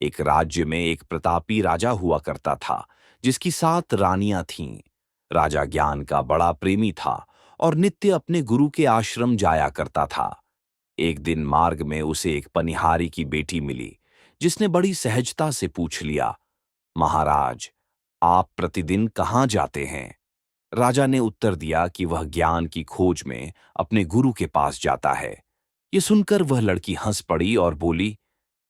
एक राज्य में एक प्रतापी राजा हुआ करता था, जिसकी 7 रानियां थीं। राजा ज्ञान का बड़ा प्रेमी था और नित्य अपने गुरु के आश्रम जाया करता था। एक दिन मार्ग में उसे एक पनिहारी की बेटी मिली, जिसने बड़ी सहजता से पूछ लिया, महाराज, आप प्रतिदिन कहाँ जाते हैं? राजा ने उत्तर दिया कि वह ज्ञान की खोज में अपने गुरु के पास जाता है। ये सुनकर वह लड़की हंस पड़ी और बोली,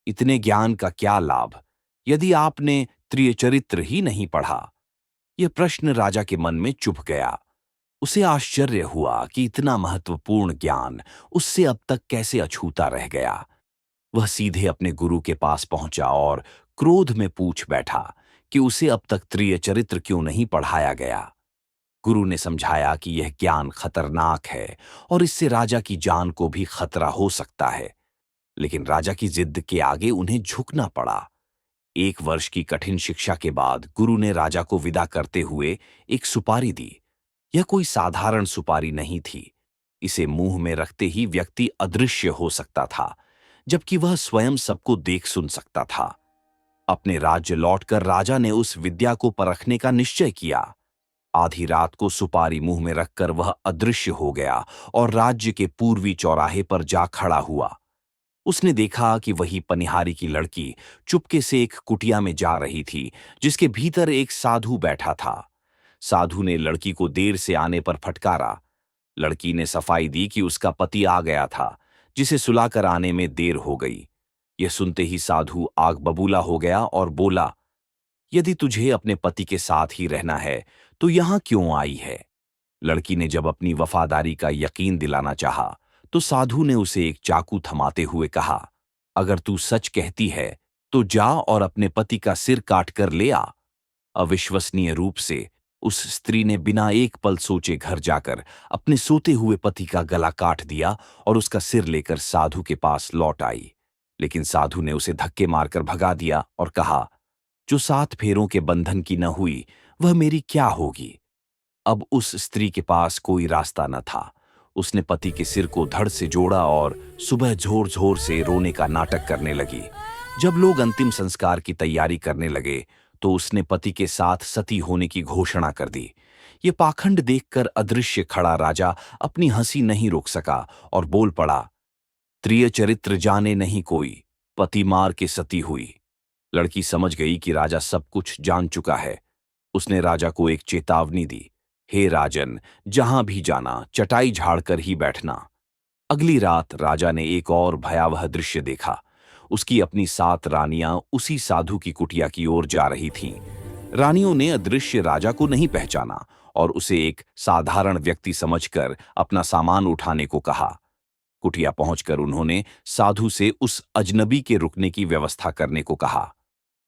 इतने ज्ञान का क्या लाभ, यदि आपने त्रियचरित्र ही नहीं पढ़ा? यह प्रश्न राजा के मन में चुभ गया। उसे आश्चर्य हुआ कि इतना महत्वपूर्ण ज्ञान उससे अब तक कैसे अछूता रह गया। वह सीधे अपने गुरु के पास पहुंचा और क्रोध में पूछ बैठा कि उसे अब तक त्रियचरित्र क्यों नहीं पढ़ाया गया। गुरु ने समझाया कि यह ज्ञान खतरनाक है और इससे राजा की जान को भी खतरा हो सकता है। लेकिन राजा की जिद के आगे उन्हें झुकना पड़ा। 1 वर्ष की कठिन शिक्षा के बाद गुरु ने राजा को विदा करते हुए एक सुपारी दी। यह कोई साधारण सुपारी नहीं थी। इसे मुंह में रखते ही व्यक्ति अदृश्य हो सकता था, जबकि वह स्वयं सबको देख सुन सकता था। अपने राज्य लौटकर राजा ने उस विद्या को परखने का निश्चय किया। आधी रात को सुपारी मुंह में रखकर वह अदृश्य हो गया और राज्य के पूर्वी चौराहे पर जा खड़ा हुआ। उसने देखा कि वही पनिहारी की लड़की चुपके से एक कुटिया में जा रही थी, जिसके भीतर एक साधु बैठा था। साधु ने लड़की को देर से आने पर फटकारा। लड़की ने सफाई दी कि उसका पति आ गया था, जिसे सुलाकर आने में देर हो गई। यह सुनते ही साधु आग बबूला हो गया और बोला, यदि तुझे अपने पति के साथ ही रहना है तो यहां क्यों आई है? लड़की ने जब अपनी वफादारी का यकीन दिलाना चाहा, तो साधु ने उसे एक चाकू थमाते हुए कहा, अगर तू सच कहती है तो जा और अपने पति का सिर काट कर ले आ। अविश्वसनीय रूप से उस स्त्री ने बिना एक पल सोचे घर जाकर अपने सोते हुए पति का गला काट दिया और उसका सिर लेकर साधु के पास लौट आई। लेकिन साधु ने उसे धक्के मारकर भगा दिया और कहा, जो 7 फेरों के बंधन की न हुई, वह मेरी क्या होगी? अब उस स्त्री के पास कोई रास्ता न था। उसने पति के सिर को धड़ से जोड़ा और सुबह जोर जोर से रोने का नाटक करने लगी। जब लोग अंतिम संस्कार की तैयारी करने लगे, तो उसने पति के साथ सती होने की घोषणा कर दी। ये पाखंड देखकर अदृश्य खड़ा राजा अपनी हंसी नहीं रोक सका और बोल पड़ा, त्रिय चरित्र जाने नहीं कोई, पति मार के सती हुई। लड़की समझ गई कि राजा सब कुछ जान चुका है। उसने राजा को एक चेतावनी दी, हे राजन, जहां भी जाना चटाई झाड़कर ही बैठना। अगली रात राजा ने एक और भयावह दृश्य देखा। उसकी अपनी 7 रानियां उसी साधु की कुटिया की ओर जा रही थीं। रानियों ने अदृश्य राजा को नहीं पहचाना और उसे एक साधारण व्यक्ति समझकर अपना सामान उठाने को कहा। कुटिया पहुंचकर उन्होंने साधु से उस अजनबी के रुकने की व्यवस्था करने को कहा।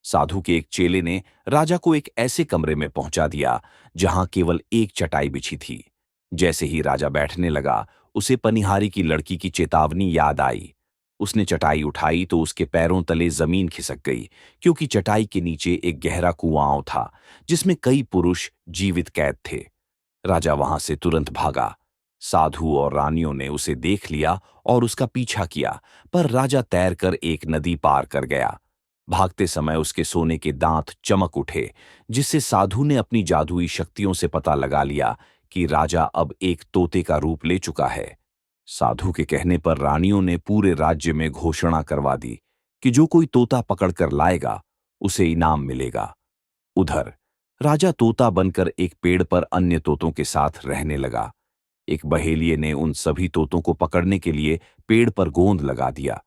साधु के एक चेले ने राजा को एक ऐसे कमरे में पहुंचा दिया जहां केवल एक चटाई बिछी थी। जैसे ही राजा बैठने लगा, उसे पनिहारी की लड़की की चेतावनी याद आई। उसने चटाई उठाई तो उसके पैरों तले जमीन खिसक गई, क्योंकि चटाई के नीचे एक गहरा कुआं था, जिसमें कई पुरुष जीवित कैद थे। राजा वहां से तुरंत भागा। साधु और रानियों ने उसे देख लिया और उसका पीछा किया, पर राजा तैरकर एक नदी पार कर गया। भागते समय उसके सोने के दांत चमक उठे, जिससे साधु ने अपनी जादुई शक्तियों से पता लगा लिया कि राजा अब एक तोते का रूप ले चुका है। साधु के कहने पर रानियों ने पूरे राज्य में घोषणा करवा दी कि जो कोई तोता पकड़कर लाएगा, उसे इनाम मिलेगा। उधर राजा तोता बनकर एक पेड़ पर अन्य तोतों के साथ रहने लगा। एक बहेलिये ने उन सभी तोतों को पकड़ने के लिए पेड़ पर गोंद लगा दिया।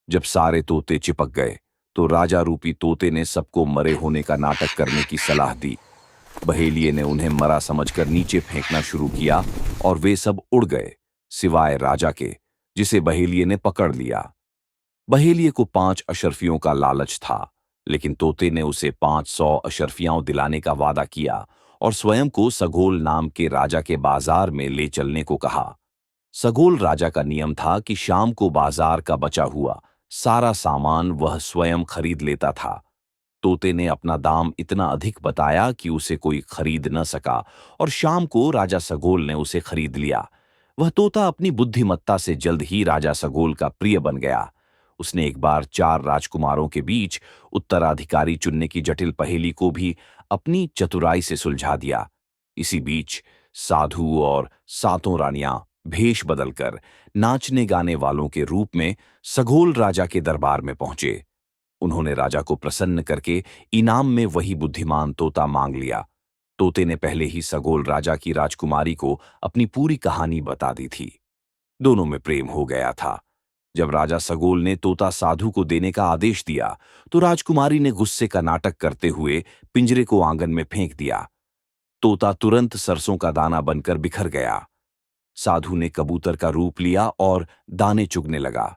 जब सारे तोते चिपक गए, तो राजा रूपी तोते ने सबको मरे होने का नाटक करने की सलाह दी। बहेलिये ने उन्हें मरा समझकर नीचे फेंकना शुरू किया और वे सब उड़ गए, सिवाय राजा के, जिसे बहेलिये ने पकड़ लिया। बहेलिये को 5 अशर्फियों का लालच था, लेकिन तोते ने उसे 500 अशर्फियां दिलाने का वादा किया और स्वयं को सगोल नाम के राजा के बाजार में ले चलने को कहा। सगोल राजा का नियम था कि शाम को बाजार का बचा हुआ सारा सामान वह स्वयं खरीद लेता था। तोते ने अपना दाम इतना अधिक बताया कि उसे कोई खरीद न सका और शाम को राजा सगोल ने उसे खरीद लिया। वह तोता अपनी बुद्धिमत्ता से जल्द ही राजा सगोल का प्रिय बन गया। उसने एक बार 4 राजकुमारों के बीच उत्तराधिकारी चुनने की जटिल पहेली को भी अपनी चतुराई से सुलझा दिया। इसी बीच साधु और सातों रानियां भेष बदलकर नाचने गाने वालों के रूप में सघोल राजा के दरबार में पहुंचे। उन्होंने राजा को प्रसन्न करके इनाम में वही बुद्धिमान तोता मांग लिया। तोते ने पहले ही सगोल राजा की राजकुमारी को अपनी पूरी कहानी बता दी थी। दोनों में प्रेम हो गया था। जब राजा सगोल ने तोता साधु को देने का आदेश दिया तो राजकुमारी ने गुस्से का नाटक करते हुए पिंजरे को आंगन में फेंक दिया। तोता तुरंत सरसों का दाना बनकर बिखर गया। साधु ने कबूतर का रूप लिया और दाने चुगने लगा,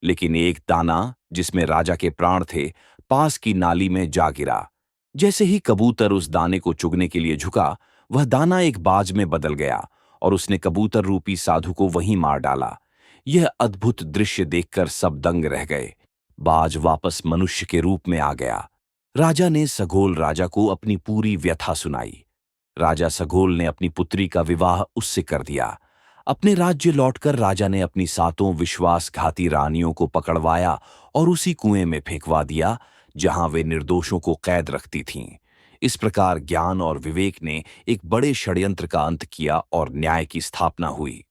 लेकिन एक दाना जिसमें राजा के प्राण थे पास की नाली में जा गिरा। जैसे ही कबूतर उस दाने को चुगने के लिए झुका, वह दाना एक बाज में बदल गया और उसने कबूतर रूपी साधु को वहीं मार डाला। यह अद्भुत दृश्य देखकर सब दंग रह गए। बाज वापस मनुष्य के रूप में आ गया। राजा ने सगोल राजा को अपनी पूरी व्यथा सुनाई। राजा सगोल ने अपनी पुत्री का विवाह उससे कर दिया। अपने राज्य लौटकर राजा ने अपनी सातों विश्वासघाती रानियों को पकड़वाया और उसी कुएं में फेंकवा दिया जहां वे निर्दोषों को कैद रखती थीं। इस प्रकार ज्ञान और विवेक ने एक बड़े षड्यंत्र का अंत किया और न्याय की स्थापना हुई।